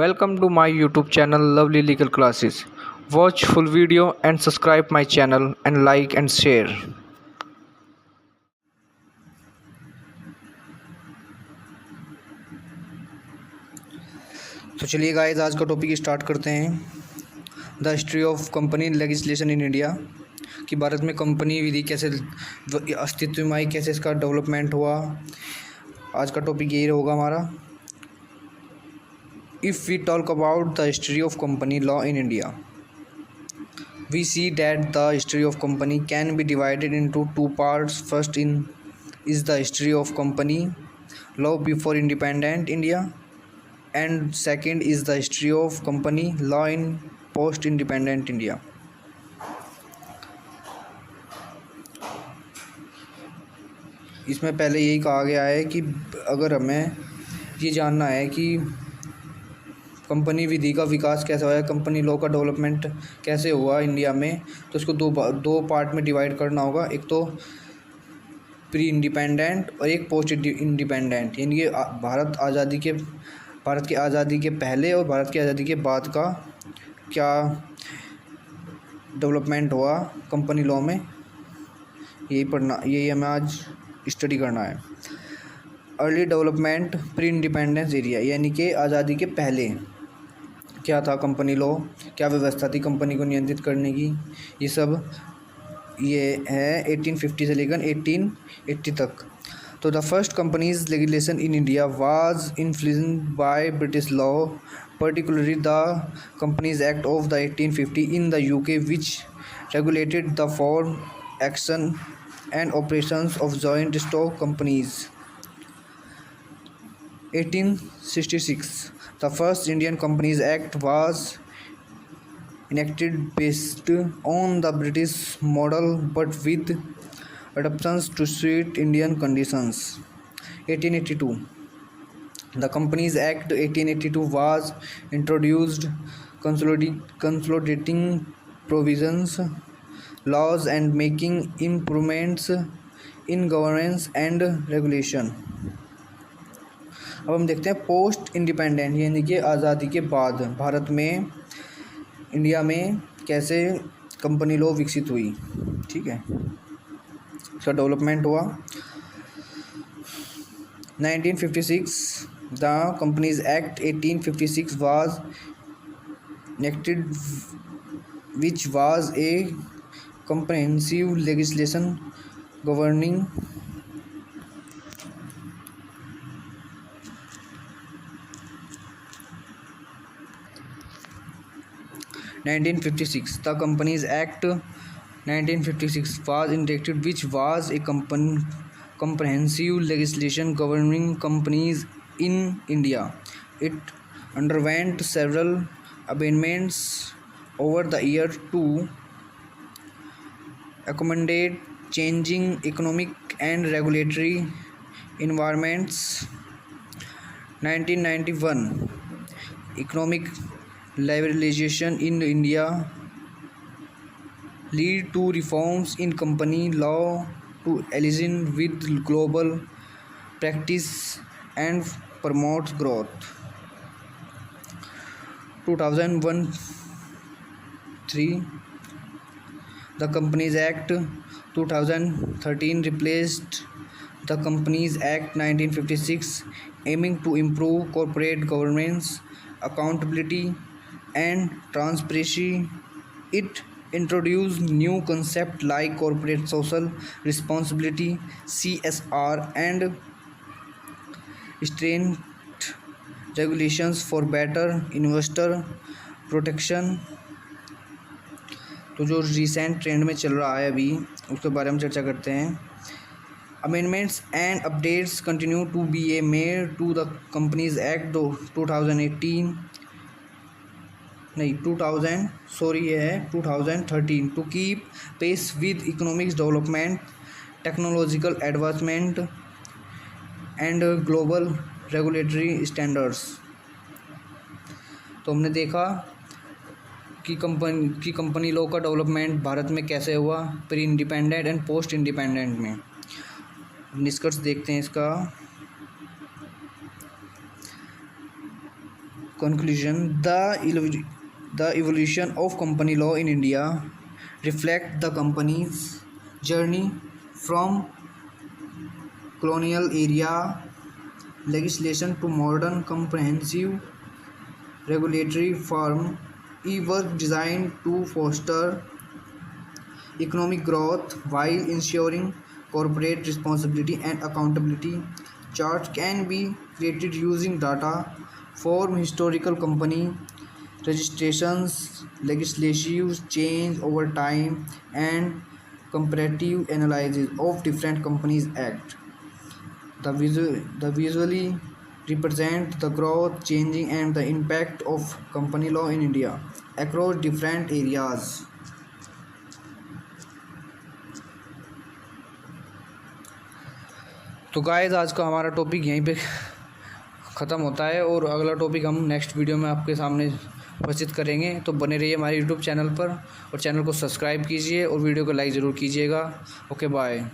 Welcome to my YouTube channel Lovely Legal Classes. Watch full video and subscribe my channel and like and share. तो चलिए guys, आज का topic start करते हैं। The history of company legislation in India, कि भारत में company विधि कैसे अस्तित्व में आई, कैसे इसका डेवलपमेंट हुआ। आज का टॉपिक यही होगा हमारा। If we talk about the history of company law in India, we see that the history of company can be divided into two parts. First is the history of company law before independent India, and second is the history of company law in post independent India. इसमें पहले यही कहा गया है कि अगर हमें ये जानना है कि कंपनी विधि का विकास कैसे हुआ है, कंपनी लॉ का डेवलपमेंट कैसे हुआ इंडिया में, तो इसको दो पार्ट में डिवाइड करना होगा। एक तो प्री इंडिपेंडेंट और एक पोस्ट इंडिपेंडेंट, यानी कि भारत की आज़ादी के पहले और भारत की आज़ादी के बाद का क्या डेवलपमेंट हुआ कंपनी लॉ में, यही हमें आज स्टडी करना है। Early development pre independence area, यानी कि आज़ादी के पहले क्या था कंपनी लॉ, क्या व्यवस्था थी कंपनी को नियंत्रित करने की, ये है 1850 से लेकर 1880 तक। तो the first companies legislation in India was influenced by British law, particularly the Companies Act of the 1850 in the UK, which regulated the form, action and operations of joint stock companies. 1866, the first Indian Companies Act was enacted based on the British model but with adaptations to suit Indian conditions. 1882, the Companies Act 1882 was introduced, consolidating provisions, laws and making improvements in governance and regulation. अब हम देखते हैं post independent, यानी कि आज़ादी के बाद भारत में, इंडिया में कैसे कंपनी लॉ विकसित हुई। ठीक है, इसका डेवलपमेंट हुआ। 1956, the companies act 1856 was enacted, which was a comprehensive legislation governing 1956, the Companies Act 1956 was enacted, which was a comprehensive legislation governing companies in India. It underwent several amendments over the year to accommodate changing economic and regulatory environments. 1991, economic liberalization in India lead to reforms in company law to align with global practice and promote growth. 2001-3, the Companies Act 2013 replaced the Companies Act 1956, aiming to improve corporate governance, accountability and transparency. It introduced new concepts like corporate social responsibility (CSR) and stringent regulations for better investor protection. तो जो recent trend में चल रहा है अभी, उसके बारे में चर्चा करते हैं। Amendments and updates continue to be made to the Companies Act 2013 to keep pace with economic development, technological advancement and global regulatory standards. तो हमने देखा कि कंपनी लॉ का डेवलपमेंट भारत में कैसे हुआ pre independent and post independent में। निष्कर्ष देखते हैं इसका। Conclusion: the evolution of company law in India reflect the company's journey from colonial area legislation to modern comprehensive regulatory framework designed to foster economic growth while ensuring corporate responsibility and accountability. Charts can be created using data from historical company registrations, legislative change over time, and comparative analysis of different companies act. The visually represent the growth, changing, and the impact of company law in India across different areas. तो guys आज का हमारा topic यहीं पे ख़त्म होता है और अगला टॉपिक हम नेक्स्ट वीडियो में आपके सामने उपस्थित करेंगे। तो बने रहिए हमारे यूट्यूब चैनल पर और चैनल को सब्सक्राइब कीजिए और वीडियो को लाइक ज़रूर कीजिएगा। Okay bye.